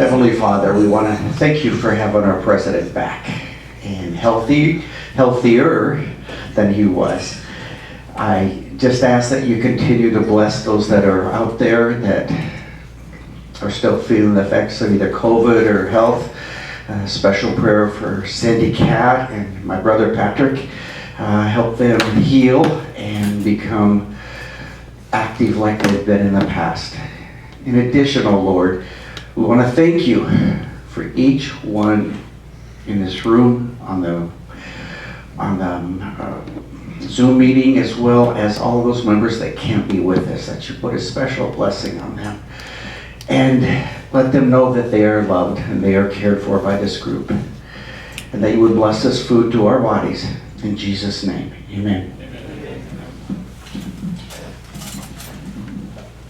Heavenly Father, we want to thank you for having our president back and healthier than he was. I just ask that you continue to bless those that are out there that are still feeling the effects of either COVID or health. Special prayer for Sandy Cat and my brother Patrick. Help them heal and become active like they've been in the past. In addition, oh Lord, we want to thank you for each one in this room, on the Zoom meeting, as well as all those members that can't be with us, that you put a special blessing on them. And let them know that they are loved and they are cared for by this group. And that you would bless this food to our bodies. In Jesus' name, amen.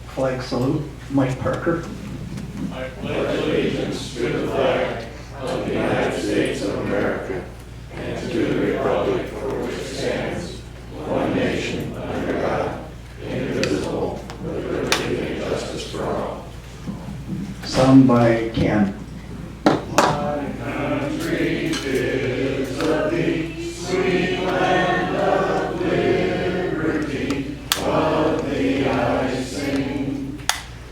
Flag salute, Mike Parker. I pledge allegiance to the flag of the United States of America and to the republic for which it stands, one nation, under God, indivisible, with liberty and justice for all. Sung by Ken. My country is of thee, sweet land of liberty, of thee I sing.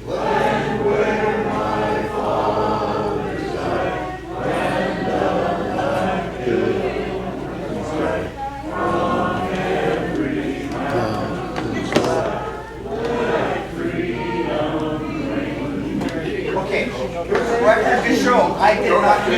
Land where my fathers died, land of thy pilgrims right, from every mountain side, let freedom ring. Okay, record to show, I did not do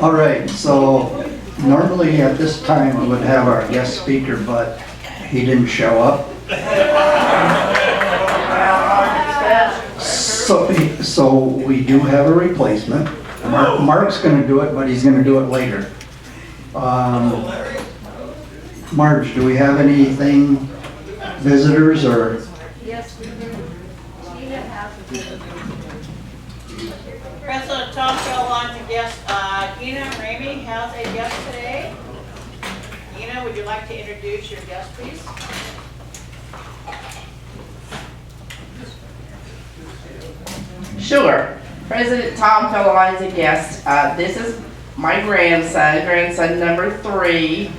All right, so normally at this time we would have our guest speaker, but he didn't show up. So we do have a replacement. Mark's going to do it, but he's going to do it later. Marge, do we have anything, visitors or? Yes, we do. Tina has a visitor. President Tom Koelsch, a guest. Ina Ramey has a guest today. Ina, would you like to introduce your guest, please? Sure. President Tom Koelsch is a guest. This is my grandson number 3,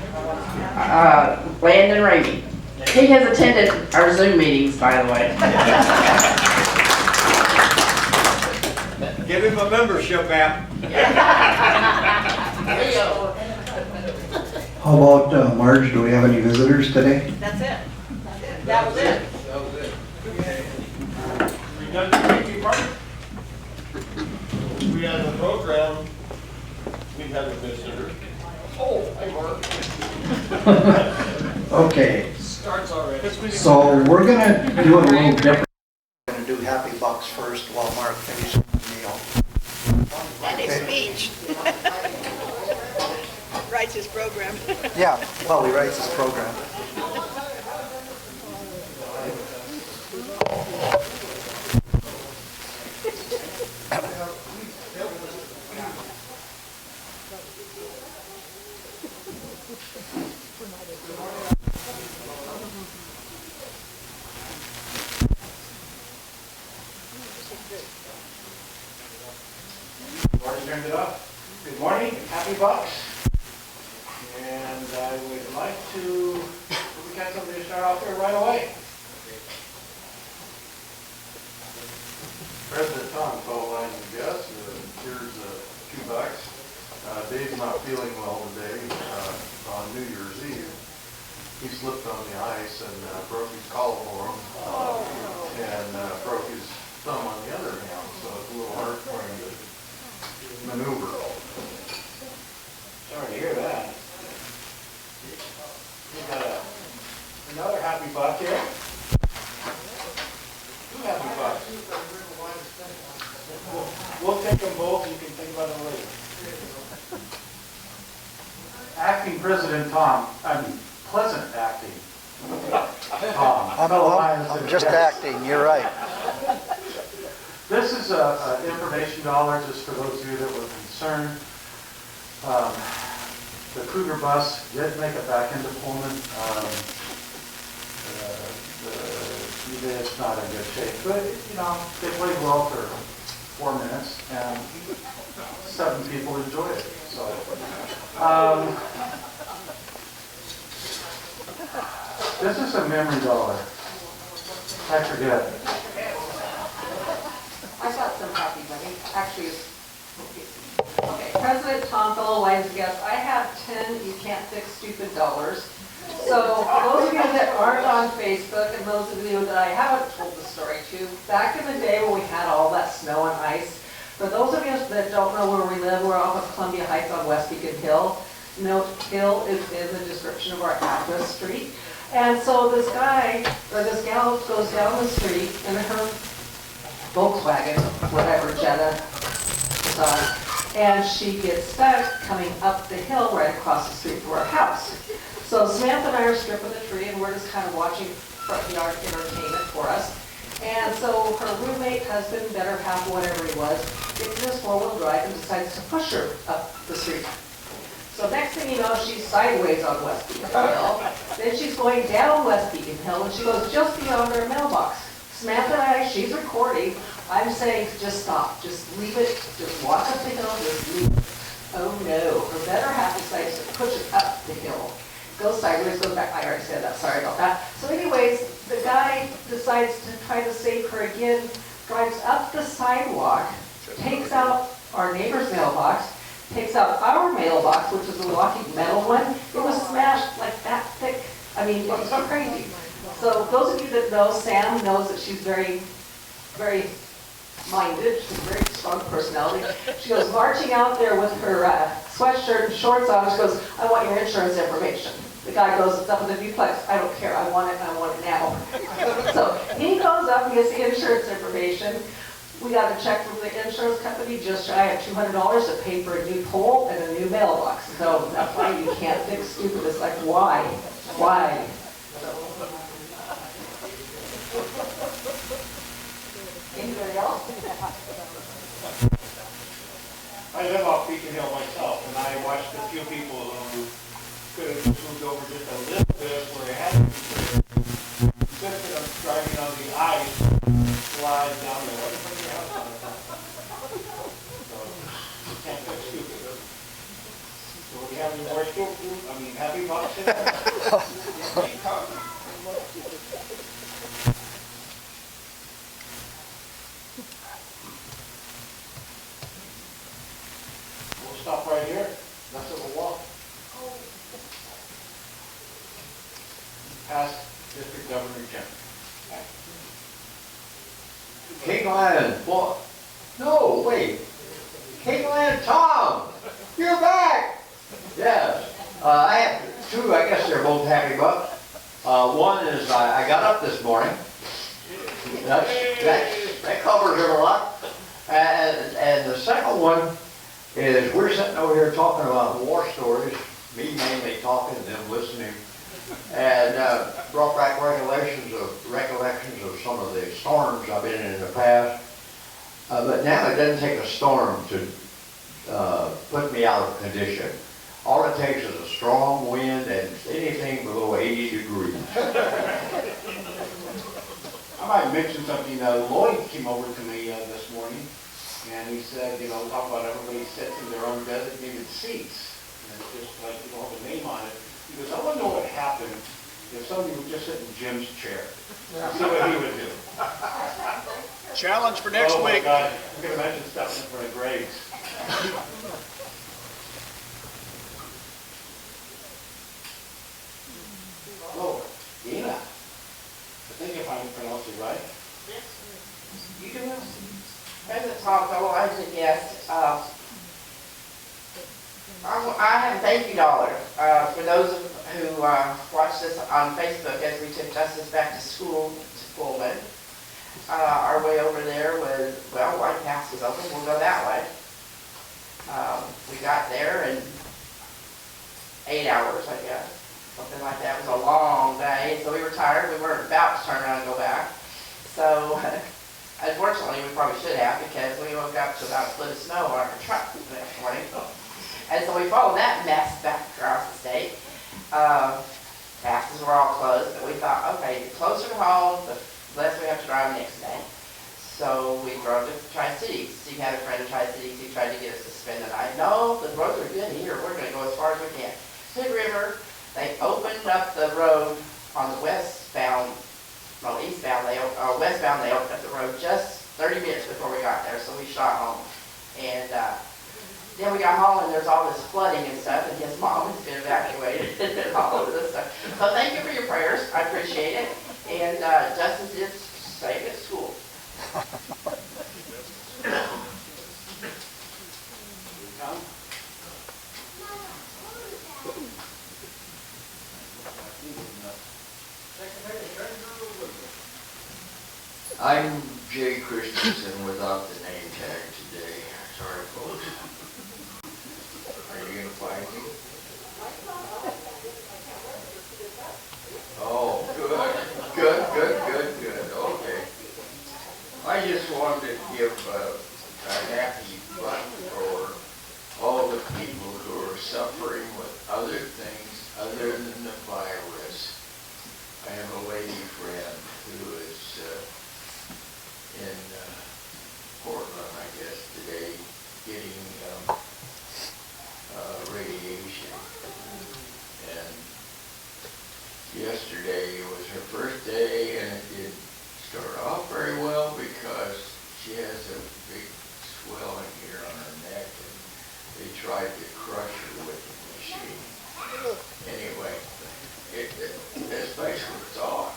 Landon Ramey. He has attended our Zoom meetings, by the way. Give him a membership app. There you go. How about Marge, do we have any visitors today? That's it. That was it. We done the drinking part? We had the program, we had a visitor. Oh, I work. Okay, Starts already. so we're gonna do it a little different. We're gonna do Happy Bucks first while Mark finishes the meal. And a speech. Writes his program. Yeah, while he writes his program. Already turned it up. Good morning, happy bucks. And I would like to, we got somebody to start off there right away. President Tom Koelsch, yes, here's $2. Dave's not feeling well today on New Year's Eve. He slipped on the ice and broke his collarbone and broke his thumb on the other hand, so it's a little hard for him to maneuver. Sorry to hear that. We got another happy buck here. 2 happy bucks. We'll take them both, you can think about them later. Acting President Tom, Pleasant acting. Tom. I'm just acting, you're right. This is a information dollar, just for those of you that were concerned. The Cougar bus did make it back into Pullman. It's not in good shape, but you know, they played well for 4 minutes, and 7 people enjoyed it. So, this is a memory dollar. I forget. I got some happy money, actually, okay, President Tom, fellow Lions guests, I have 10 you can't fix stupid dollars. So for those of you that aren't on Facebook and those of you that I haven't told the story to, back in the day when we had all that snow and ice, for those of you that don't know where we live, we're off of Columbia Heights on West Beacon Hill. Note, Hill is in the description of our address street. And so this guy, or this gal goes down the street in her Volkswagen, whatever, Jetta, and she gets stuck coming up the hill right across the street from our house. So Samantha and I are stripping the tree, and we're just kind of watching front yard entertainment for us. And so her roommate, husband, better half, whatever he was, gets in this four-wheel drive and decides to push her up the street. So next thing you know, she's sideways on West Beacon Hill. Then she's going down West Beacon Hill, and she goes just beyond her mailbox. Samantha and I, she's recording. I'm saying, just stop, just leave it, just walk up the hill, just leave it. Oh no, her better half decides to push it up the hill. Goes sideways, goes back. I already said that, sorry about that. So anyways, the guy decides to try to save her again, drives up the sidewalk, takes out our neighbor's mailbox, takes out our mailbox, which is a walking metal one. It was smashed like that thick. I mean, it was crazy. So those of you that know, Sam knows that she's very, very minded. She's a very strong personality. She goes marching out there with her sweatshirt and shorts on. She goes, I want your insurance information. The guy goes, it's up in the duplex. I don't care. I want it, and I want it now. So he goes up and gets the insurance information. We got a check from the insurance company just shy of $200 to pay for a new pole and a new mailbox. So that's why you can't fix stupid. It's like, why? Why? Anybody else? I live off Beacon Hill myself, and I watched a few people who could have moved over just a little bit where they had to be. Instead of driving on the ice, slide down there. What the fuck house on it? So, you can't fix stupid. So we have any more stupid, I mean, happy bucks in there? We'll stop right here. That's what we'll walk. Past District Governor Jim. King Lion, what? No, wait. King Lion Tom, you're back. Yes. I have 2, I guess they're both happy bucks. One is I got up this morning. That covers it a lot. And the second one is we're sitting over here talking about war stories, me mainly talking and them listening, and brought back recollections of some of the storms I've been in the past. But now it doesn't take a storm to put me out of condition. All it takes is a strong wind and anything below 80 degrees. I might mention something, Lloyd came over to me this morning, and he said, you know, talk about everybody sits in their own designated seats, and it's just like, you don't have a name on it. He goes, I want to know what happened if somebody would just sit in Jim's chair. See what he would do. Challenge for next Oh my week. God, I'm going to imagine stuff in front of Greg's. Oh, Dina. I think if I pronounce it right. You do it. President Tom, fellow Lions and guests, I have a thank you dollar for those who watched this on Facebook as we took Justice back to school to Pullman. Our way over there was, well, White House was open, we'll go that way. We got there in 8 hours, I guess, something like that. It was a long day, so we were tired. We weren't about to turn around and go back. So, unfortunately, we probably should have, because we woke up to about a foot of snow on our truck the next morning. And so we followed that mess back across the state. Passes were all closed, but we thought, okay, the closer to home, the less we have to drive the next day. So we drove to Tri-Cities. Steve had a friend in Tri-Cities who tried to get us to spend the night. No, the roads are good here. We're going to go as far as we can. Big River, they opened up the road on the westbound, westbound, they opened up the road just 30 minutes before we got there, so we shot home. And then we got home and there's all this flooding and stuff, and his mom has been evacuated and all of this stuff. So thank you for your prayers, I appreciate it. And Justin did safe at school. I'm Jay Christensen without the name tag today. Sorry, folks. Are you gonna find me? Oh, good. Okay. I just wanted to give a happy button for all the people who are suffering with other things other than the virus. I have a lady friend who is in Portland, I guess, today, getting radiation. And yesterday was her first day, and it didn't start off very well because she has a big swelling here on her neck, and they tried to crush her with the machine. Anyway, that's basically what's all.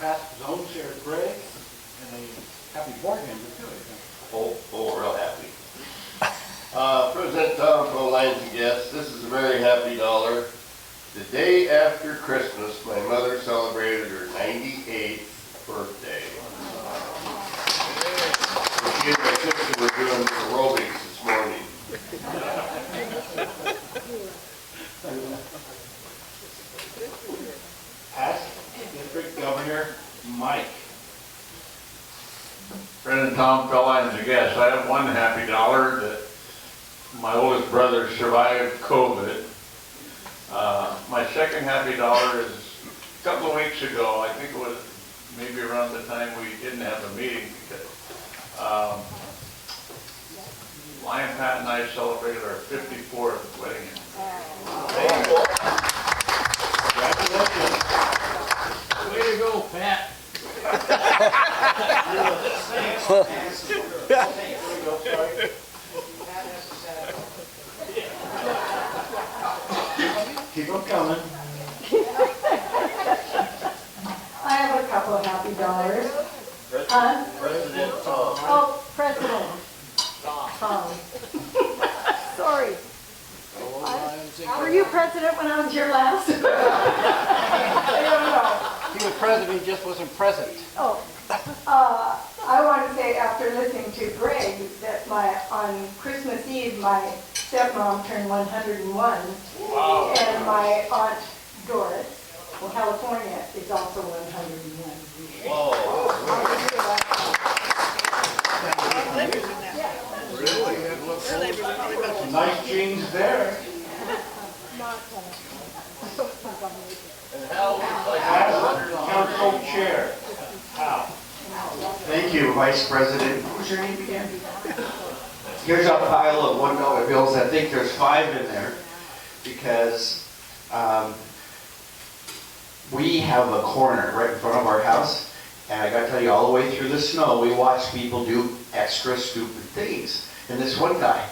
Past zone chair Greg, and a happy board member too, I think. Oh, real happy. President Tom, fellow lines and guests, this is a very happy dollar. The day after Christmas, my mother celebrated her 98th birthday. She and my sister were doing aerobics this morning. Past District Governor Mike. President Tom, fellow lines and guests, I have one happy dollar that my oldest brother survived COVID. My second happy dollar is a couple of weeks ago, I think it was maybe around the time we didn't have a meeting, because Lion Pat and I celebrated our 54th wedding. Congratulations. Way to go, Pat. Keep them coming. I have a couple of happy dollars. President Tom. Oh, President Tom. Sorry. Were you president when I was your last? I don't know. He was president, he just wasn't present. Oh, I want to say after listening to Greg that on Christmas Eve, my stepmom turned 101. Wow. And my aunt Doris from California is also 101. Some nice jeans there. Council Chair. Hal. Thank you, Vice President. What was your name again? Here's a pile of $1 bills. I think there's 5 in there because we have a corner right in front of our house, and I gotta tell you, all the way through the snow, we watch people do extra stupid things. And this one guy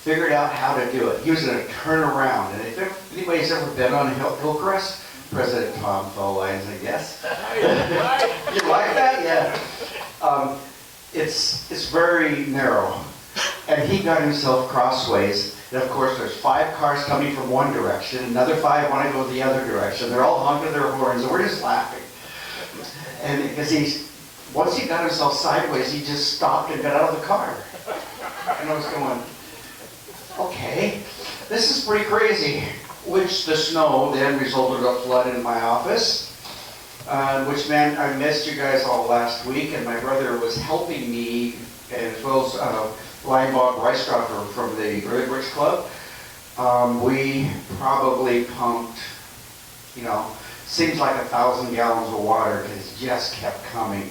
figured out how to do it. He was gonna turn around, and if anybody's ever been on Hillcrest, President Tom fellow lines, I guess. You like that? Yeah. It's very narrow. And he got himself crossways. And of course, there's 5 cars coming from one direction, another 5 want to go the other direction. They're all honking their horns, and we're just laughing. And because once he got himself sideways, he just stopped and got out of the car. And I was going, okay, this is pretty crazy. which the snow then resulted in a flood in my office, which meant I missed you guys all last week, and my brother was helping me, as well as Linebaugh Reistroffer from the Red Club. We probably pumped, seems like 1,000 gallons of water, because it just kept coming,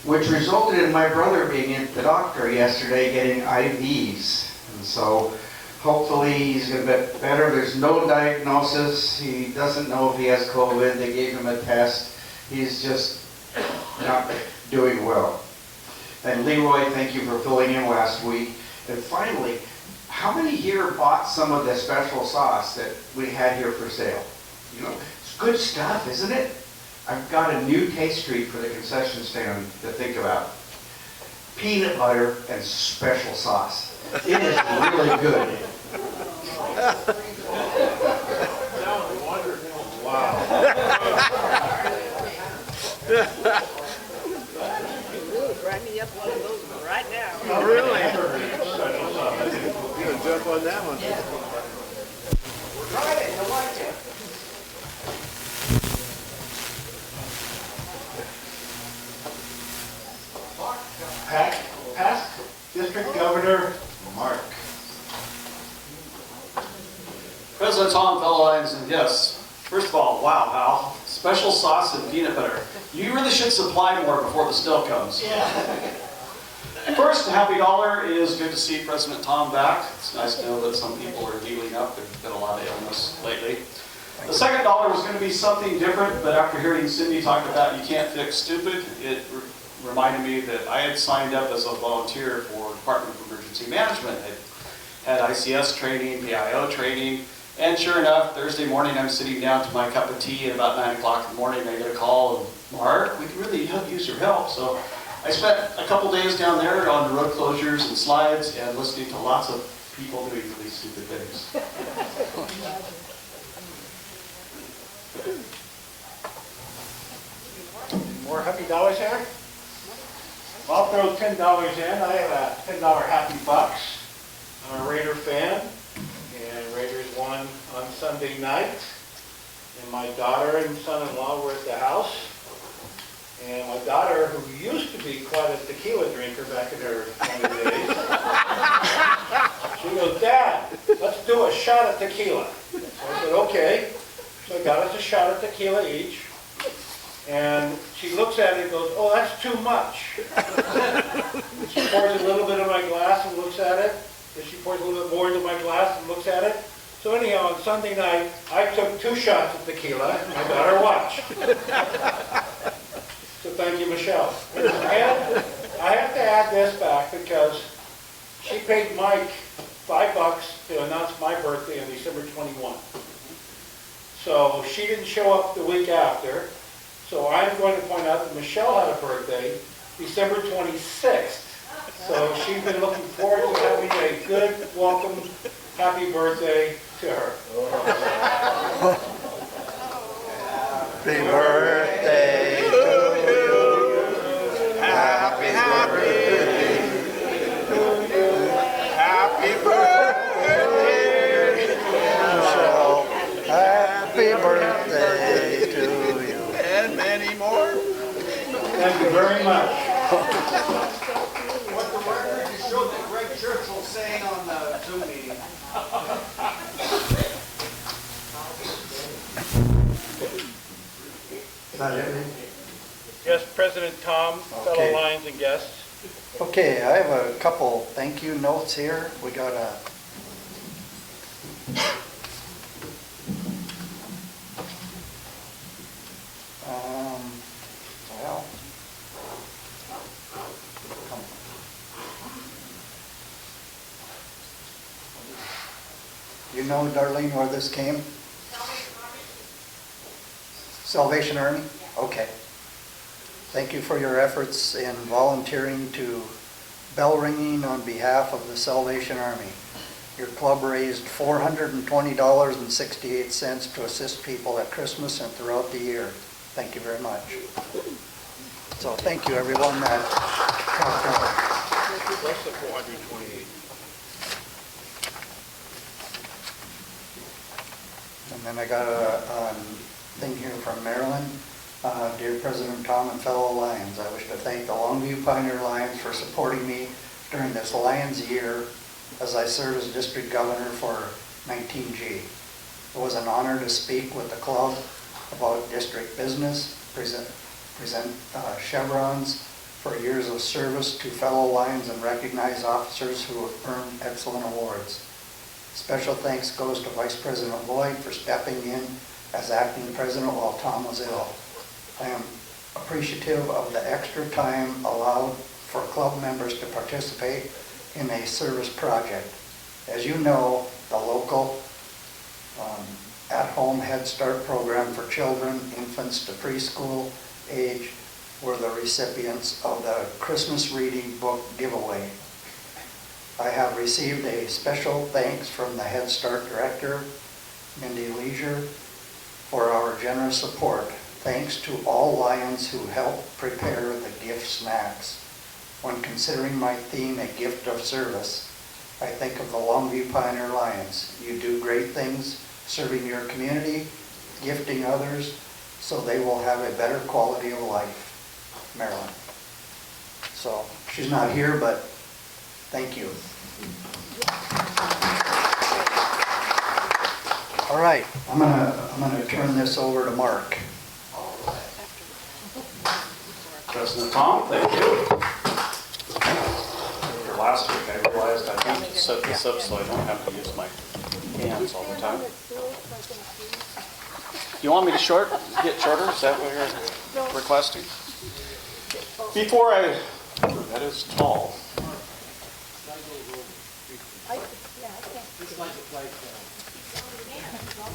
which resulted in my brother being at the doctor yesterday getting IVs. And so hopefully he's going to get better. There's no diagnosis. He doesn't know if he has COVID. They gave him a test. He's just not doing well. And Leroy, thank you for filling in last week. And finally, how many here bought some of the special sauce that we had here for sale? It's good stuff, isn't it? I've got a new taste treat for the concession stand to think about. Peanut butter and special sauce. It is really good. Wow. Grab me up one of those right now. Oh, really? You're gonna jump on that one. Try it, you'll like it. Past District Governor Mark. President Tom, fellow Lions and guests. First of all, wow, Hal, special sauce and peanut butter. You really should supply more before the snow comes. Yeah. First, happy dollar. It is good to see President Tom back. It's nice to know that some people are healing up. There's been a lot of illness lately. The second dollar was going to be something different, but after hearing Cindy talk about you can't fix stupid, it reminded me that I had signed up as a volunteer for Department of Emergency Management. I had ICS training, PIO training, and sure enough, Thursday morning I'm sitting down to my cup of tea at about 9 o'clock in the morning. I get a call and, Mark, we can really use your help. So I spent a couple days down there on road closures and slides and listening to lots of people doing really stupid things. More happy dollars here? Well, I'll throw $10 in. I have a $10 happy bucks. I'm a Raider fan, and Raiders won on Sunday night. And my daughter and son-in-law were at the house. And my daughter, who used to be quite a tequila drinker back in her 20 days, she goes, Dad, let's do a shot of tequila. So I said, okay. So I got us a shot of tequila each. And she looks at it and goes, oh, that's too much. She pours a little bit in my glass and looks at it. Then she pours a little bit more into my glass and looks at it. So anyhow, on Sunday night, I took 2 shots of tequila and my daughter watched. So thank you, Michelle. And I have to add this back because she paid Mike $5 to announce my birthday on December 21. So she didn't show up the week after. So I'm going to point out that Michelle had a birthday December 26th. So she's been looking forward to having a good, welcome, happy birthday to her. Happy birthday to you. Happy birthday to you. Happy birthday, Michelle. Happy birthday to you. And many more. Thank you very much. What the record to show that Greg Churchill sang on the Zoom meeting. Is that it? Yes, President Tom, fellow Okay. Lions and guests. Okay, I have a couple thank you notes here. We got a well, you know, Darlene, where this came? Salvation Army? Okay. Thank you for your efforts in volunteering to bell ringing on behalf of the Salvation Army. Your club raised $420.68 to assist people at Christmas and throughout the year. Thank you very much. So thank you, everyone that helped out. What's the 428? And then I got a thing here from Maryland. Dear President Tom and fellow Lions, I wish to thank the Longview Pioneer Lions for supporting me during this Lions year as I serve as district governor for 19G. It was an honor to speak with the club about district business, present chevrons for years of service to fellow Lions and recognize officers who have earned excellent awards. Special thanks goes to Vice President Lloyd for stepping in as acting president while Tom was ill. I am appreciative of the extra time allowed for club members to participate in a service project. As you know, the local at-home Head Start program for children, infants to preschool age, were the recipients of the Christmas reading book giveaway. I have received a special thanks from the Head Start director, Mindy Leisure, for our generous support. Thanks to all Lions who helped prepare the gift snacks. When considering my theme, A Gift of Service, I think of the Longview Pioneer Lions. You do great things serving your community, gifting others, so they will have a better quality of life. Marilyn. So she's not here, but thank you. All right, I'm gonna turn this over to Mark. President Tom, thank you. For last week, I realized I have to set this up so I don't have to use my hands all the time. You want me to get shorter? Is that what you're requesting? Before that is tall.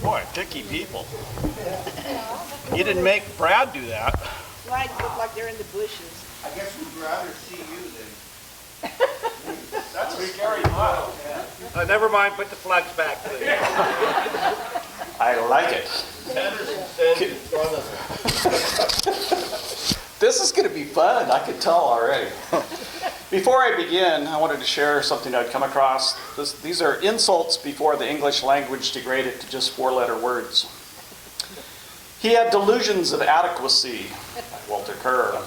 Boy, picky people. You didn't make Brad do that. Flags look like they're in the bushes. I guess we'd rather see you than. That's a scary model. Never mind, put the flags back, please. I like it. This is going to be fun. I can tell already. Before I begin, I wanted to share something I'd come across. These are insults before the English language degraded to just four-letter words. He had delusions of adequacy, Walter Kerr.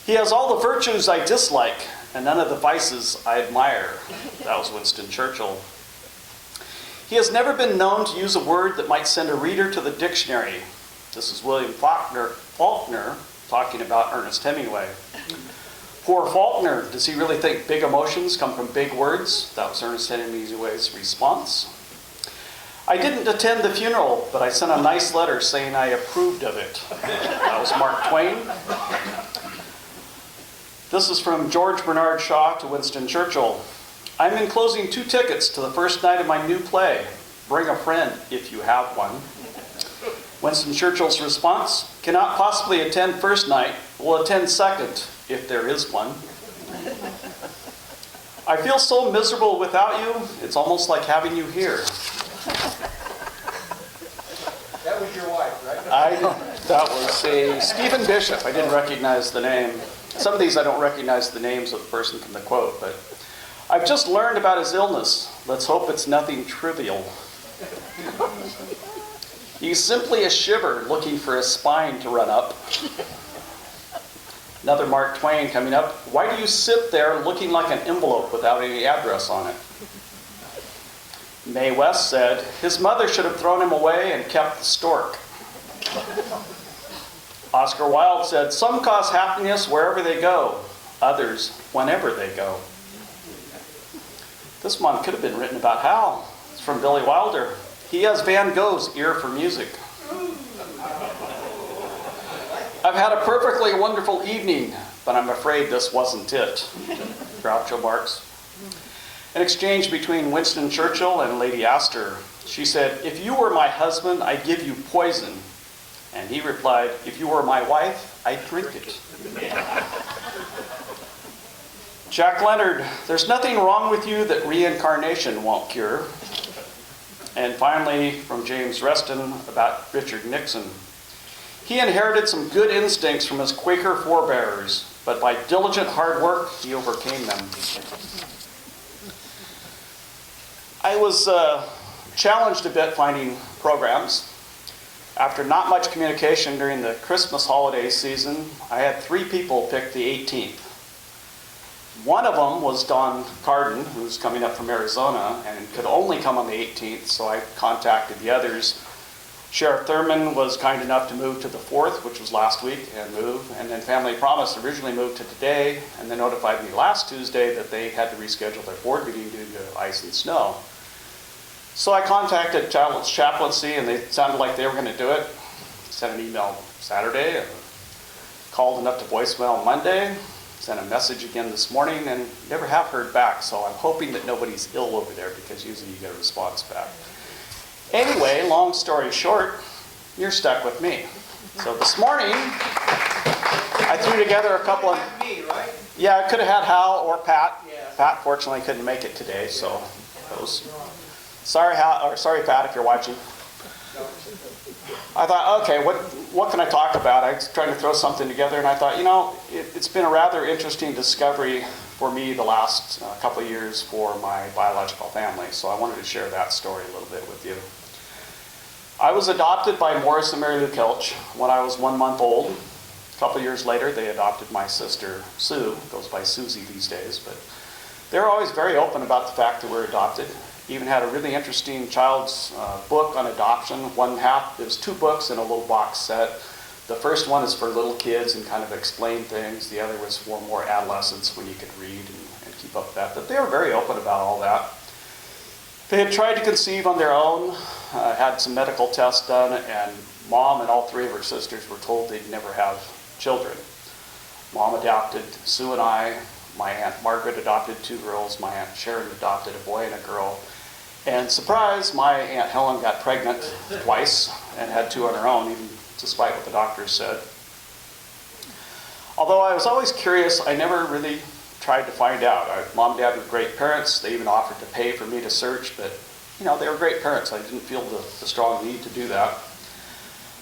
He has all the virtues I dislike and none of the vices I admire. That was Winston Churchill. He has never been known to use a word that might send a reader to the dictionary. This is William Faulkner talking about Ernest Hemingway. Poor Faulkner, does he really think big emotions come from big words? That was Ernest Hemingway's response. I didn't attend the funeral, but I sent a nice letter saying I approved of it. That was Mark Twain. This is from George Bernard Shaw to Winston Churchill. I'm enclosing 2 tickets to the first night of my new play. Bring a friend if you have one. Winston Churchill's response, cannot possibly attend first night, will attend second if there is one. I feel so miserable without you, it's almost like having you here. That was your wife, right? That was a Stephen Bishop. I didn't recognize the name. Some of these I don't recognize the names of the person from the quote, but I've just learned about his illness. Let's hope it's nothing trivial. He's simply a shiver looking for a spine to run up. Another Mark Twain coming up. Why do you sit there looking like an envelope without any address on it? Mae West said, his mother should have thrown him away and kept the stork. Oscar Wilde said, some cause happiness wherever they go, others whenever they go. This one could have been written about Hal. It's from Billy Wilder. He has Van Gogh's ear for music. I've had a perfectly wonderful evening, but I'm afraid this wasn't it. Groucho Marx. An exchange between Winston Churchill and Lady Astor. She said, if you were my husband, I'd give you poison. And he replied, if you were my wife, I'd drink it. Jack Leonard, there's nothing wrong with you that reincarnation won't cure. And finally, from James Reston about Richard Nixon. He inherited some good instincts from his Quaker forebears, but by diligent hard work, he overcame them. I was challenged a bit finding programs. After not much communication during the Christmas holiday season, I had 3 people pick the 18th. One of them was Don Carden, who's coming up from Arizona and could only come on the 18th, so I contacted the others. Sheriff Thurman was kind enough to move to the 4th, which was last week, and move. And then Family Promise originally moved to today, and they notified me last Tuesday that they had to reschedule their board meeting due to ice and snow. So I contacted Children's Chaplaincy, and they sounded like they were going to do it. Sent an email Saturday, and called enough to voicemail Monday, sent a message again this morning, and never have heard back. So I'm hoping that nobody's ill over there, because usually you get a response back. Anyway, long story short, you're stuck with me. So this morning, I threw together a couple of... Me, right? Yeah, I could have had Hal or Pat. Yes. Pat fortunately couldn't make it today, so those... Sorry, Hal, or sorry, Pat, if you're watching. I thought, okay, what can I talk about? I was trying to throw something together, and I thought, you know, it's been a rather interesting discovery for me the last couple of years for my biological family, so I wanted to share that story a little bit with you. I was adopted by Morris and Mary Lou Koelsch when I was 1 month old. A couple of years later, they adopted my sister, Sue, goes by Susie these days, but they were always very open about the fact that we're adopted. Even had a really interesting child's book on adoption. One half, there's 2 books in a little box set. The first one is for little kids and kind of explain things. The other was for more adolescents when you could read and keep up with that. But they were very open about all that. They had tried to conceive on their own, had some medical tests done, and Mom and all 3 of her sisters were told they'd never have children. Mom adopted Sue and I. My Aunt Margaret adopted 2 girls. My Aunt Sharon adopted a boy and a girl. And surprise, my Aunt Helen got pregnant twice and had 2 on her own, even despite what the doctors said. Although I was always curious, I never really tried to find out. Mom and Dad were great parents. They even offered to pay for me to search, but you know, they were great parents. I didn't feel the strong need to do that.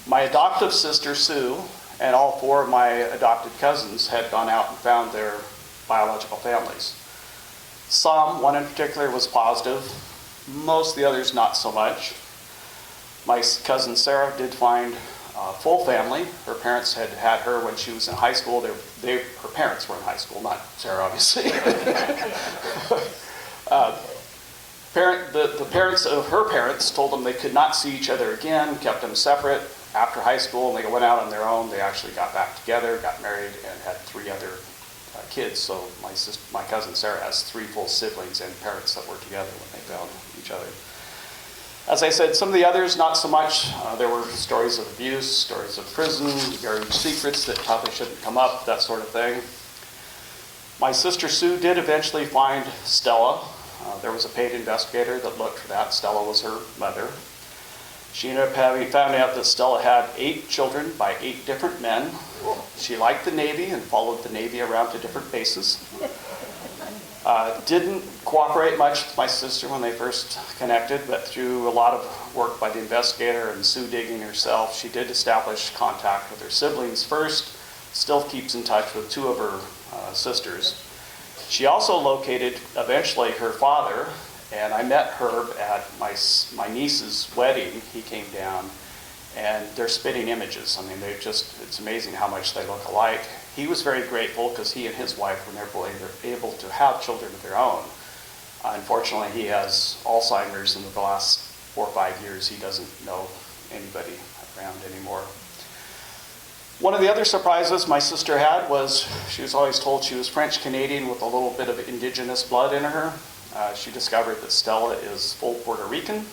My adoptive sister, Sue, and all 4 of my adopted cousins had gone out and found their biological families. Some, one in particular, was positive. Most of the others, not so much. My cousin Sarah did find a full family. Her parents had had her when she was in high school. Her parents were in high school, not Sarah, obviously. The parents of her parents told them they could not see each other again, kept them separate. After high school, and they went out on their own. They actually got back together, got married, and had 3 other kids. So my cousin Sarah has 3 full siblings and parents that were together when they found each other. As I said, some of the others, not so much. There were stories of abuse, stories of prison, marriage secrets that probably shouldn't come up, that sort of thing. My sister Sue did eventually find Stella. There was a paid investigator that looked for that. Stella was her mother. She ended up found out that Stella had 8 children by 8 different men. She liked the Navy and followed the Navy around to different bases. Didn't cooperate much with my sister when they first connected, but through a lot of work by the investigator and Sue digging herself, she did establish contact with her siblings first, still keeps in touch with 2 of her sisters. She also located eventually her father, and I met Herb at my niece's wedding. He came down, and they're spitting images. I mean, it's amazing how much they look alike. He was very grateful because he and his wife were never able to have children of their own. Unfortunately, he has Alzheimer's, and in the last 4 or 5 years, he doesn't know anybody around anymore. One of the other surprises my sister had was she was always told she was French-Canadian with a little bit of indigenous blood in her. She discovered that Stella is full Puerto Rican,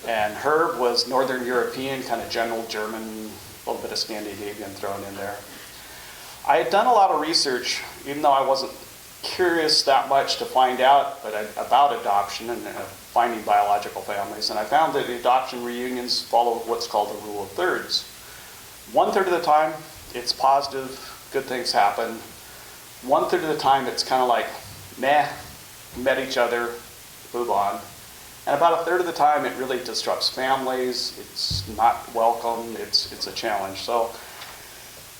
and Herb was Northern European, kind of general German, a little bit of Scandinavian thrown in there. I had done a lot of research, even though I wasn't curious that much to find out about adoption and finding biological families, and I found that the adoption reunions follow what's called the rule of thirds. 1/3 of the time, it's positive, good things happen. 1/3 of the time, it's kind of like, meh, met each other, move on. And about 1/3 of the time, it really disrupts families. It's not welcome. It's a challenge. So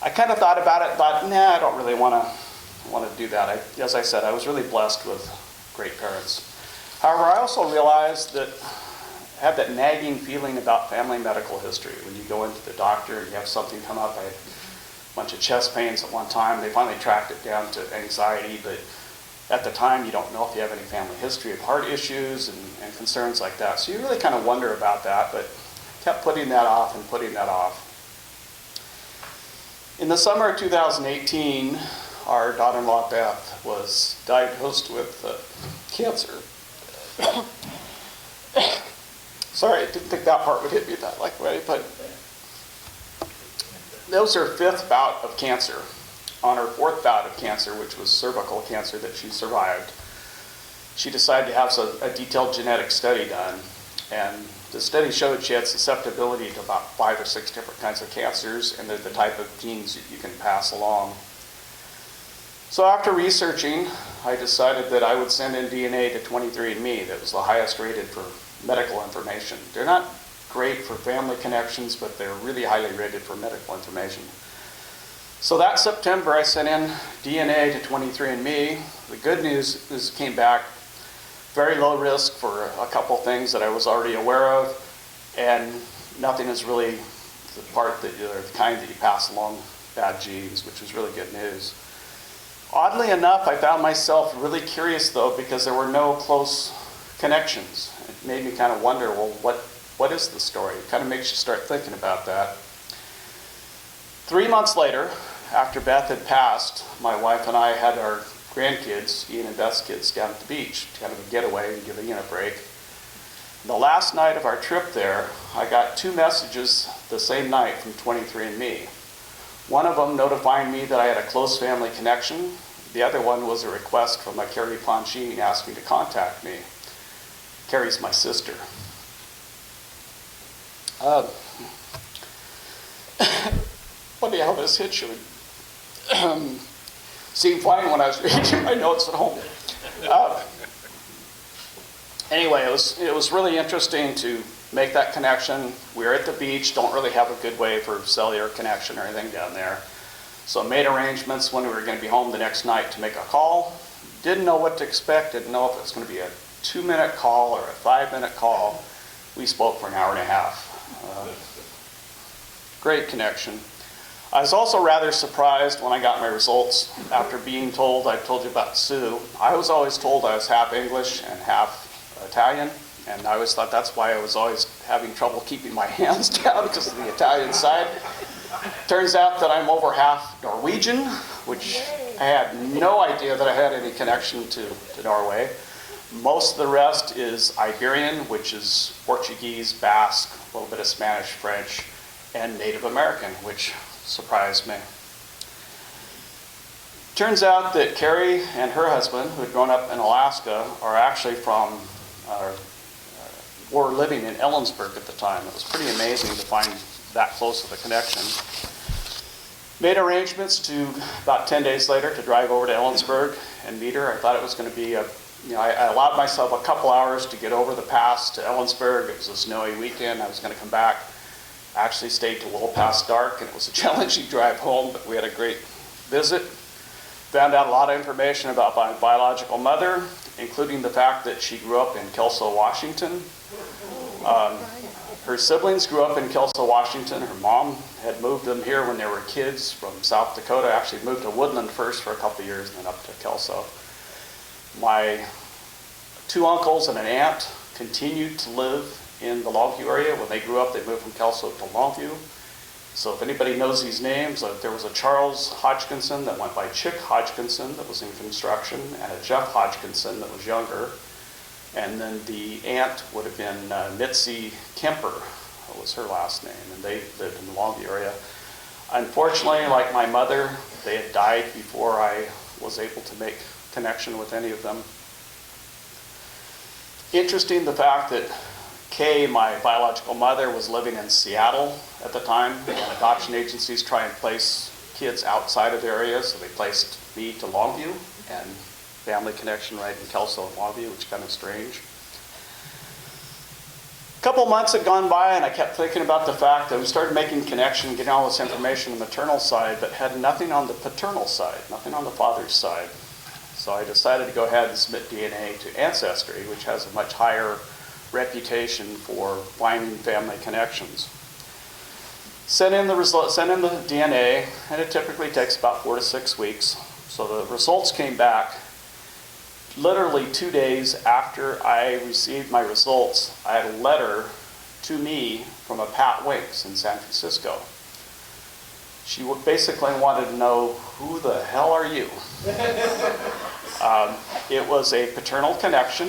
I kind of thought about it, thought, nah, I don't really want to do that. As I said, I was really blessed with great parents. However, I also realized that had that nagging feeling about family medical history. When you go into the doctor and you have something come up, I had a bunch of chest pains at one time. They finally tracked it down to anxiety, but at the time you don't know if you have any family history of heart issues and concerns like that. So you really kind of wonder about that, but kept putting that off and putting that off. In the summer of 2018, our daughter-in-law Beth was diagnosed with cancer. Sorry, I didn't think that part would hit me that way, but that was her 5th bout of cancer. On her 4th bout of cancer, which was cervical cancer that she survived, she decided to have a detailed genetic study done. And the study showed she had susceptibility to about 5 or 6 different kinds of cancers, and they're the type of genes that you can pass along. So after researching, I decided that I would send in DNA to 23andMe. That was the highest rated for medical information. They're not great for family connections, but they're really highly rated for medical information. So that September, I sent in DNA to 23andMe. The good news is it came back very low risk for a couple things that I was already aware of, and nothing is really the part that or the kind that you pass along bad genes, which was really good news. Oddly enough, I found myself really curious though, because there were no close connections. It made me kind of wonder, well, what is the story? It kind of makes you start thinking about that. 3 months later, after Beth had passed, my wife and I had our grandkids, Ian and Beth's kids, down at the beach, kind of a getaway and give Ian a break. The last night of our trip there, I got 2 messages the same night from 23andMe. One of them notifying me that I had a close family connection. The other one was a request from a Carrie Ponchini asking to contact me. Carrie's my sister. Funny how this hits you. Seemed fine when I was reading my notes at home. Anyway, it was really interesting to make that connection. We were at the beach, don't really have a good way for cellular connection or anything down there. So made arrangements when we were going to be home the next night to make a call. Didn't know what to expect, didn't know if it was going to be a 2-minute call or a 5-minute call. We spoke for an hour and a half. Great connection. I was also rather surprised when I got my results after being told, I told you about Sue. I was always told I was half English and half Italian, and I always thought that's why I was always having trouble keeping my hands down because of the Italian side. Turns out that I'm over half Norwegian, which I had no idea that I had any connection to Norway. Most of the rest is Iberian, which is Portuguese, Basque, a little bit of Spanish, French, and Native American, which surprised me. Turns out that Carrie and her husband, who had grown up in Alaska, are actually were living in Ellensburg at the time. It was pretty amazing to find that close of a connection. Made arrangements to, about 10 days later, to drive over to Ellensburg and meet her. I thought it was going to be I allowed myself a couple hours to get over the pass to Ellensburg. It was a snowy weekend. I was going to come back. Actually stayed till well past dark, and it was a challenging drive home, but we had a great visit. Found out a lot of information about my biological mother, including the fact that she grew up in Kelso, Washington. Her siblings grew up in Kelso, Washington. Her mom had moved them here when they were kids from South Dakota. Actually moved to Woodland first for a couple of years and then up to Kelso. My 2 uncles and an aunt continued to live in the Longview area. When they grew up, they moved from Kelso to Longview. So if anybody knows these names, there was a Charles Hodgkinson that went by Chick Hodgkinson that was in construction, and a Jeff Hodgkinson that was younger. And then the aunt would have been Mitzi Kemper, that was her last name, and they lived in the Longview area. Unfortunately, like my mother, they had died before I was able to make connection with any of them. Interesting the fact that Kay, my biological mother, was living in Seattle at the time, and adoption agencies try and place kids outside of their area, so they placed me to Longview, and family connection right in Kelso and Longview, which is kind of strange. A couple months had gone by, and I kept thinking about the fact that we started making connection, getting all this information on the maternal side, but had nothing on the paternal side, nothing on the father's side. So I decided to go ahead and submit DNA to Ancestry, which has a much higher reputation for finding family connections. Sent in the DNA, and it typically takes about 4 to 6 weeks. So the results came back literally 2 days after I received my results. I had a letter to me from a Pat Winks in San Francisco. She basically wanted to know, who the hell are you? It was a paternal connection.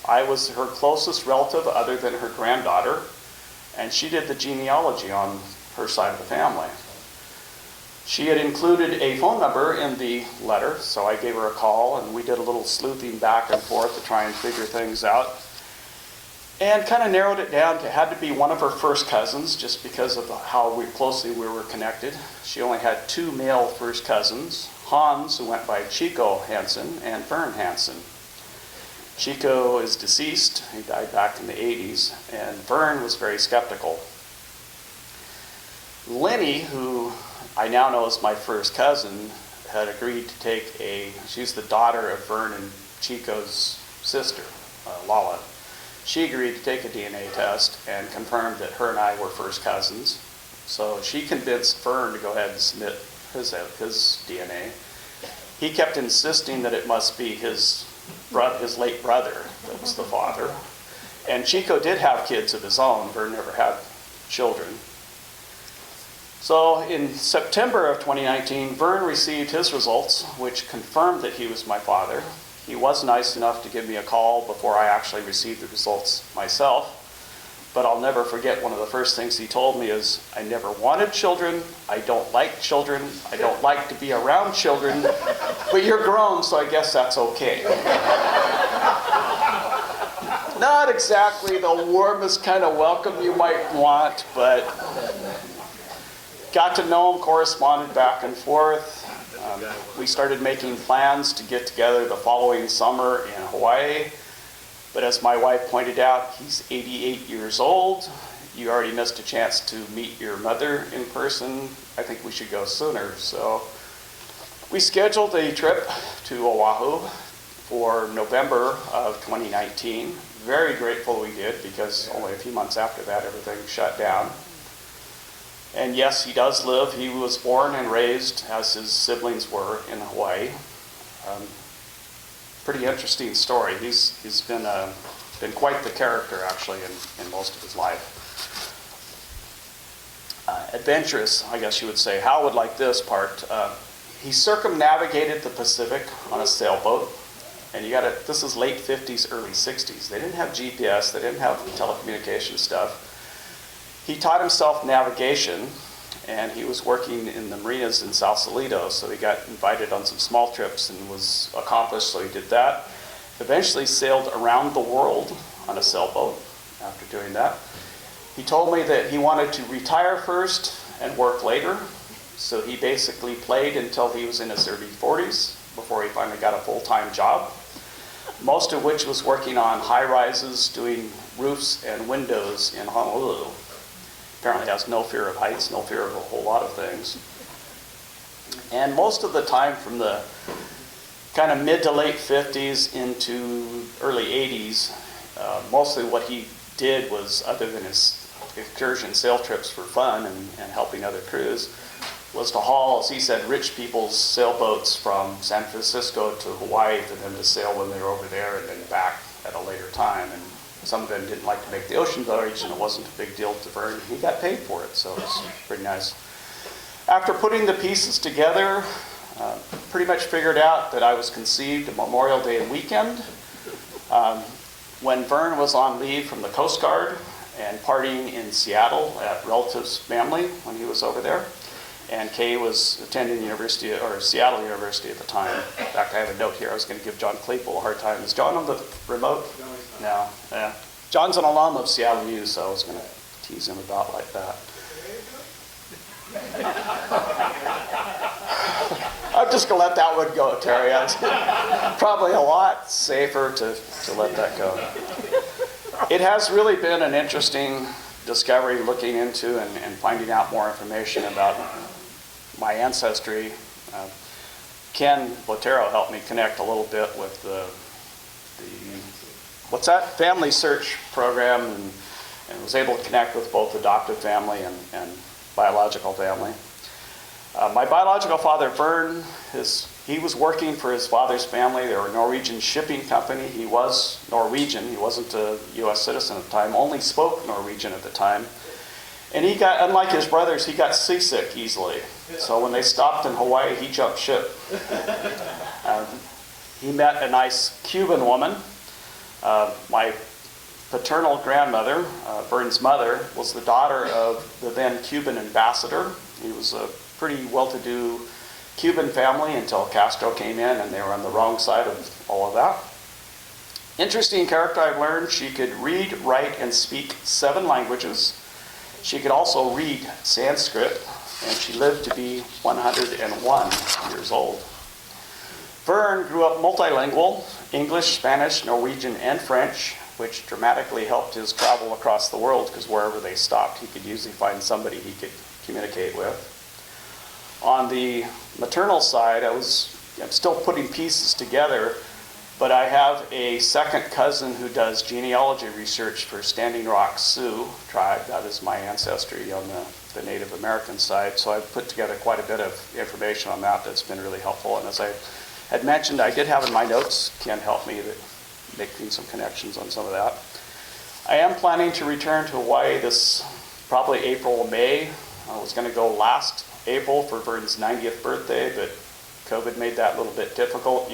I was her closest relative other than her granddaughter, and she did the genealogy on her side of the family. She had included a phone number in the letter, so I gave her a call, and we did a little sleuthing back and forth to try and figure things out. And kind of narrowed it down to had to be one of her first cousins, just because of how closely we were connected. She only had 2 male first cousins, Hans, who went by Chico Hansen, and Vern Hansen. Chico is deceased. He died back in the 80s, and Vern was very skeptical. Lenny, who I now know is my first cousin, had agreed to take she's the daughter of Vern and Chico's sister, Lala. She agreed to take a DNA test and confirmed that her and I were first cousins. So she convinced Vern to go ahead and submit his DNA. He kept insisting that it must be his late brother that was the father. And Chico did have kids of his own. Vern never had children. So in September of 2019, Vern received his results, which confirmed that he was my father. He was nice enough to give me a call before I actually received the results myself. But I'll never forget one of the first things he told me is, I never wanted children, I don't like children, I don't like to be around children, but you're grown, so I guess that's okay. Not exactly the warmest kind of welcome you might want, but got to know him, corresponded back and forth. We started making plans to get together the following summer in Hawaii. But as my wife pointed out, he's 88 years old. You already missed a chance to meet your mother in person. I think we should go sooner. So we scheduled a trip to Oahu for November of 2019. Very grateful we did, because only a few months after that, everything shut down. And yes, he does live. He was born and raised, as his siblings were, in Hawaii. Pretty interesting story. He's been quite the character, actually, in most of his life. Adventurous, I guess you would say. Hal would like this part. He circumnavigated the Pacific on a sailboat. And this is late 50s, early 60s. They didn't have GPS. They didn't have telecommunication stuff. He taught himself navigation, and he was working in the marinas in Sausalito, so he got invited on some small trips and was accomplished, so he did that. Eventually sailed around the world on a sailboat after doing that. He told me that he wanted to retire first and work later, so he basically played until he was in his early 40s before he finally got a full-time job, most of which was working on high-rises, doing roofs and windows in Honolulu. Apparently has no fear of heights, no fear of a whole lot of things. And most of the time from the kind of mid to late 50s into early 80s, mostly what he did was, other than his excursion sail trips for fun and helping other crews, was to haul, as he said, rich people's sailboats from San Francisco to Hawaii for them to sail when they were over there and then back at a later time. And some of them didn't like to make the ocean voyage, and it wasn't a big deal to Vern. He got paid for it, so it was pretty nice. After putting the pieces together, pretty much figured out that I was conceived a Memorial Day weekend. When Vern was on leave from the Coast Guard and partying in Seattle at relatives' family when he was over there. And Kay was attending Seattle University at the time. In fact, I have a note here. I was going to give John Claypool a hard time. Is John on the remote? No. Yeah. John's an alum of Seattle U, so I was going to tease him about like that. I'm just going to let that one go, Terry. Probably a lot safer to let that go. It has really been an interesting discovery, looking into and finding out more information about my ancestry. Ken Botero helped me connect a little bit with the what's that? Family search program, and was able to connect with both adoptive family and biological family. My biological father, Vern, he was working for his father's family. They were a Norwegian shipping company. He was Norwegian. He wasn't a U.S. citizen at the time, only spoke Norwegian at the time. And he got, unlike his brothers, he got seasick easily. So when they stopped in Hawaii, he jumped ship. He met a nice Cuban woman. My paternal grandmother, Vern's mother, was the daughter of the then Cuban ambassador. He was a pretty well-to-do Cuban family until Castro came in, and they were on the wrong side of all of that. Interesting character I've learned. She could read, write, and speak 7 languages. She could also read Sanskrit, and she lived to be 101 years old. Vern grew up multilingual, English, Spanish, Norwegian, and French, which dramatically helped his travel across the world, because wherever they stopped, he could usually find somebody he could communicate with. On the maternal side, I'm still putting pieces together, but I have a second cousin who does genealogy research for Standing Rock Sioux tribe. That is my ancestry on the Native American side. So I've put together quite a bit of information on that that's been really helpful. And as I had mentioned, I did have in my notes, Ken helped me making some connections on some of that. I am planning to return to Hawaii this probably April or May. I was going to go last April for Vern's 90th birthday, but COVID made that a little bit difficult.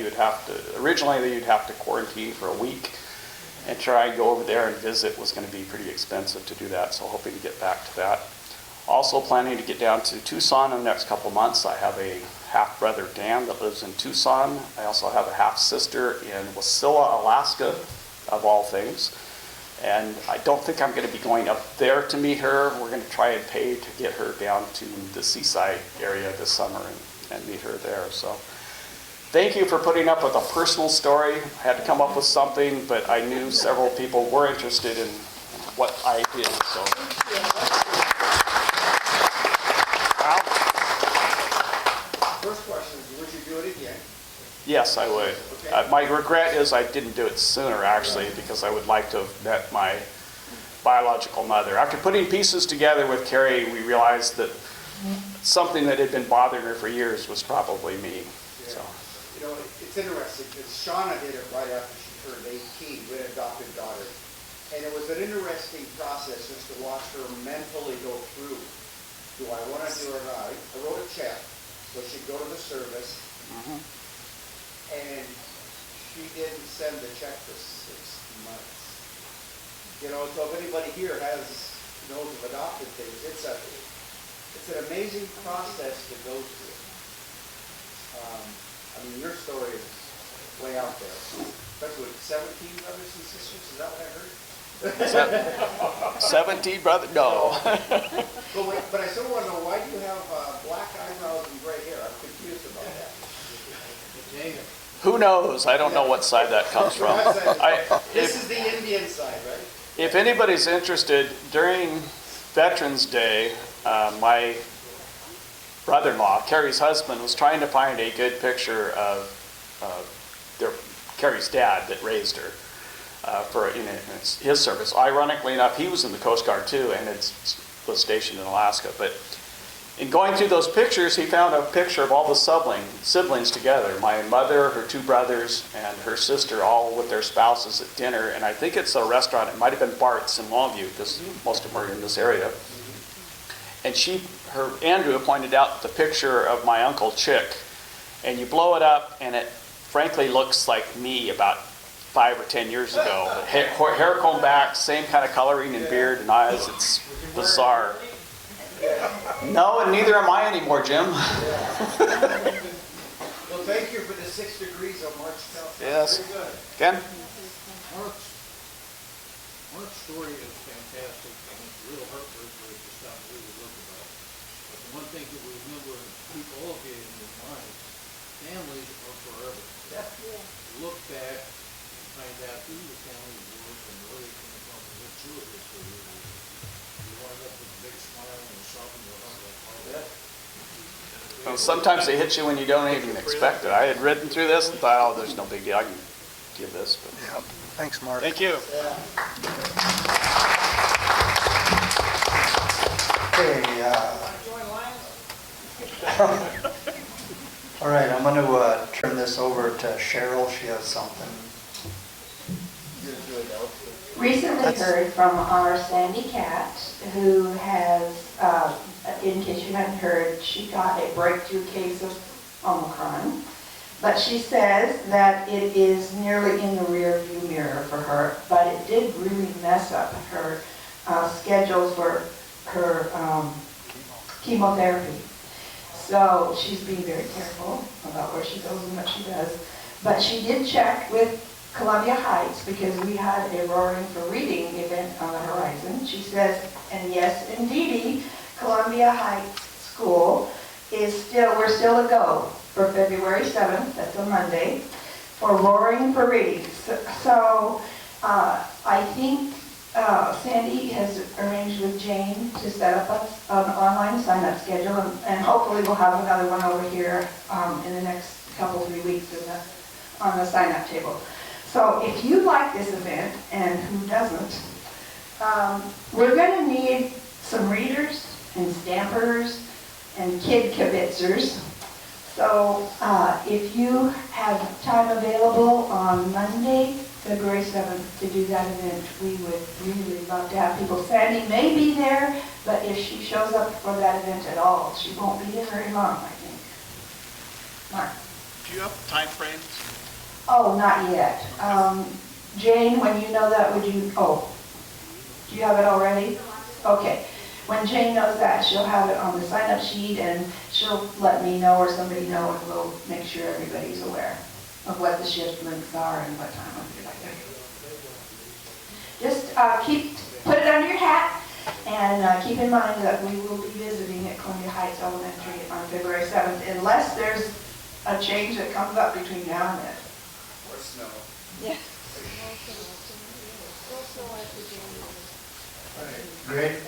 Originally you'd have to quarantine for a week, and try and go over there and visit was going to be pretty expensive to do that, so hoping to get back to that. Also planning to get down to Tucson in the next couple months. I have a half-brother, Dan, that lives in Tucson. I also have a half-sister in Wasilla, Alaska, of all things. And I don't think I'm going to be going up there to meet her. We're going to try and pay to get her down to the seaside area this summer and meet her there. So thank you for putting up with a personal story. I had to come up with something, but I knew several people were interested in what I did. So. First question is, would you do it again? Yes, I would. My regret is I didn't do it sooner, actually, because I would like to have met my biological mother. After putting pieces together with Carrie, we realized that something that had been bothering her for years was probably me. Yeah. So. You know, it's interesting, because Shauna did it right after she turned 18 with an adopted daughter. And it was an interesting process just to watch her mentally go through, do I want to do it or not? I wrote a check, so she'd go to the service, and she didn't send the check for 6 months. You know, so if anybody here knows of adopted things, it's an amazing process to go through. I mean, your story is way out there, especially with 17 brothers and sisters. Is that what I heard? 17 brothers? No. But I still want to know, why do you have black eyebrows and gray hair? I'm confused about that. Who knows? I don't know what side that comes from. This is the Indian side, right? If anybody's interested, during Veterans Day, my brother-in-law, Carrie's husband, was trying to find a good picture of Carrie's dad that raised her for his service. Ironically enough, he was in the Coast Guard too, and was stationed in Alaska. But in going through those pictures, he found a picture of all the siblings together. My mother, her 2 brothers, and her sister, all with their spouses at dinner. And I think it's a restaurant. It might have been Bart's in Longview, because most of them are in this area. And Andrew pointed out the picture of my Uncle Chick. And you blow it up, and it frankly looks like me about 5 or 10 years ago. Hair combed back, same kind of coloring and beard and eyes. It's bizarre. No, and neither am I anymore, Jim. Well, thank you for the 6 degrees on March 10th. Yes. Very good. Ken? Mark's story is fantastic, and it's real heartbreaking to stop and really look about. But the one thing that we remember and keep all of you in your mind, families are forever. Yeah. Look back and find out who your family was and where they came from and what your history is. You wind up with a big smile and a soften your heart like all that. Well, sometimes they hit you when you don't even expect it. I had ridden through this and thought, oh, there's no big deal. I can give this. But, Thanks, Mark. Thank you. Okay, all right, I'm going to turn this over to Cheryl. She has something. Recently heard from our Sandy cat, who has, in case you hadn't heard, she got a breakthrough case of Omicron. But she says that it is nearly in the rear view mirror for her, but it did really mess up her schedule for her chemotherapy. So she's being very careful about where she goes and what she does. But she did check with Columbia Heights because we had a Roaring for Reading event on the horizon. She says, and yes, indeedy, Columbia Heights School we're still a go for February 7th, that's a Monday, for Roaring for Reading. So I think Sandy has arranged with Jane to set up an online sign-up schedule, and hopefully we'll have another one over here in the next couple, 3 weeks on the sign-up table. So if you like this event, and who doesn't, we're going to need some readers and stampers and kid kibitzers. So if you have time available on Monday, February 7th, to do that event, we would really love to have people. Sandy may be there, but if she shows up for that event at all, she won't be there very long, I think. Mark? Do you have time frames? Oh, not yet. Jane, when you know that, do you have it already? Okay. When Jane knows that, she'll have it on the sign-up sheet, and she'll let me know or somebody know, and we'll make sure everybody's aware of what the shift links are and what time I'll be like there. Just put it under your hat, and keep in mind that we will be visiting at Columbia Heights Elementary on February 7th, unless there's a change that comes up between now and then. Or snow. Yeah. Great.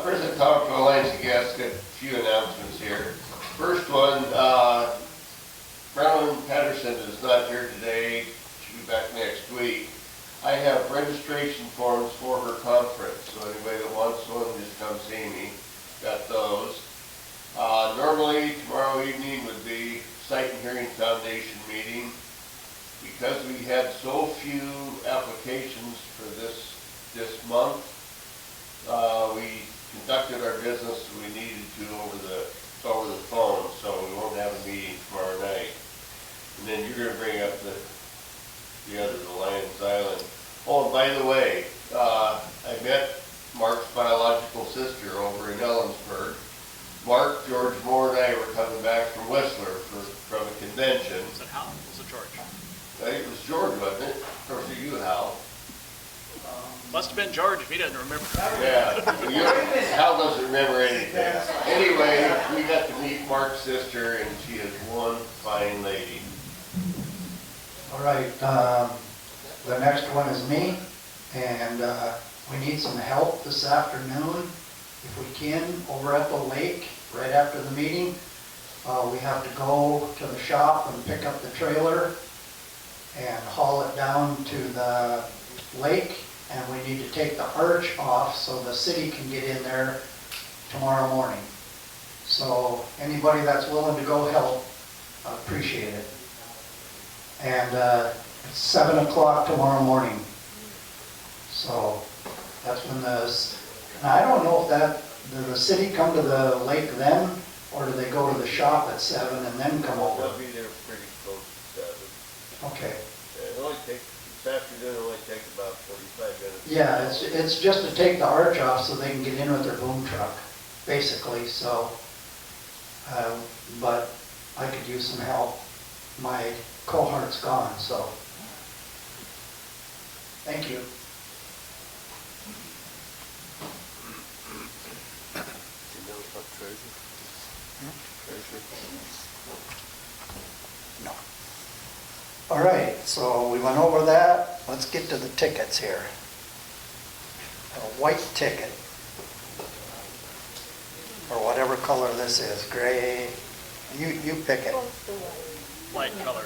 President Tom Koelsch, I guess, got a few announcements here. First one, Marilyn Patterson is not here today. She'll be back next week. I have registration forms for her conference, so anybody that wants one, just come see me. Got those. Normally, tomorrow evening would be Sight and Hearing Foundation meeting. Because we had so few applications for this month, we conducted our business we needed to over the phone, so we won't have a meeting tomorrow night. And then you're going to bring up the Lions Island. Oh, and by the way, I met Mark's biological sister over in Ellensburg. Mark, George Moore, and I were coming back from Whistler from a convention. Was it Hal? Was it George? I think it was George, wasn't it? Of course, you, Hal. Must have been George if he doesn't remember. Yeah, Hal doesn't remember anything. Anyway, we got to meet Mark's sister, and she is one fine lady. All right, the next one is me, and we need some help this afternoon, if we can, over at the lake, right after the meeting. We have to go to the shop and pick up the trailer and haul it down to the lake, and we need to take the arch off so the city can get in there tomorrow morning. So anybody that's willing to go help, I appreciate it. And it's 7 o'clock tomorrow morning. So that's when and I don't know if does the city come to the lake then, or do they go to the shop at 7 and then come over? They'll be there pretty close to 7. Okay. This afternoon it'll only take about 45 minutes. Yeah, it's just to take the arch off so they can get in with their boom truck, basically, so, but I could use some help. My cohort's gone, so, thank you. No. All right, so we went over that. Let's get to the tickets here. A white ticket, or whatever color this is, gray, You pick it. Light color.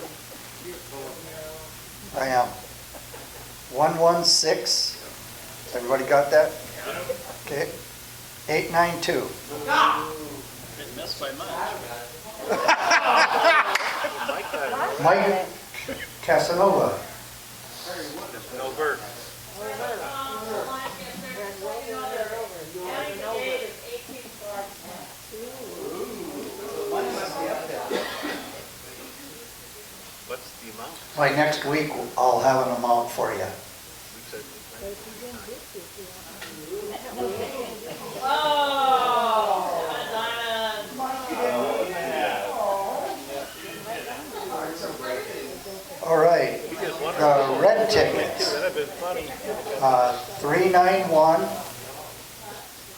I am. 116. Everybody got that? Okay. 892. Didn't miss by much. Mike Casanova. No bird. What's the amount? By next week, I'll have an amount for you. All right, the red tickets, That'd been funny. 391,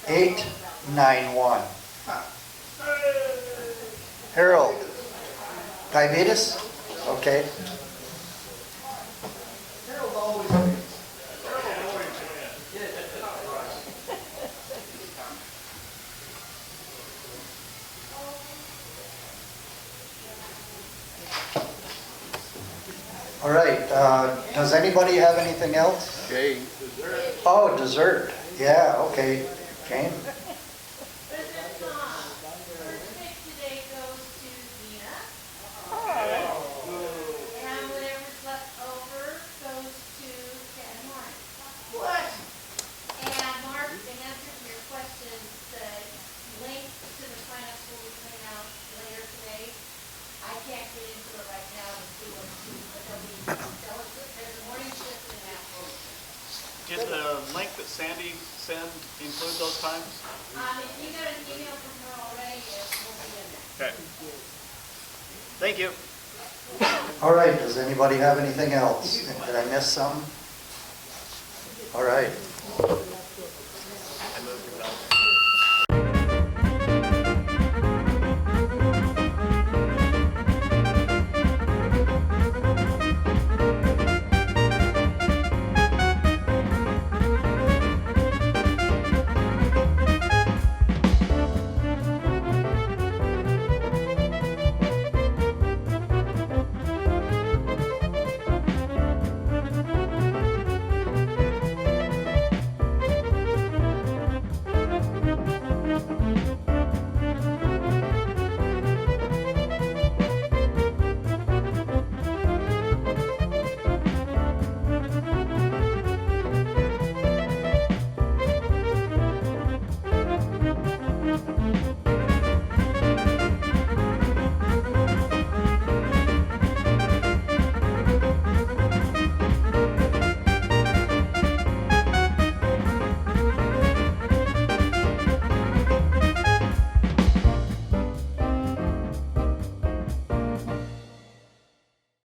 891. Harold, diabetes? Okay. All right, does anybody have anything else? Jay. Oh, dessert. Yeah, okay. Jane? President Tom, first pick today goes to Dina. And whatever's left over goes to Ken Mark. What? And Mark, the answer to your question, the link to the sign-up will be coming out later today. I can't get into it right now to see what there's a morning shift in that. Did the link that Sandy sent include those times? If you got an email from her already, it will be in there. Okay. Thank you. All right, does anybody have anything else? Did I miss something? All right.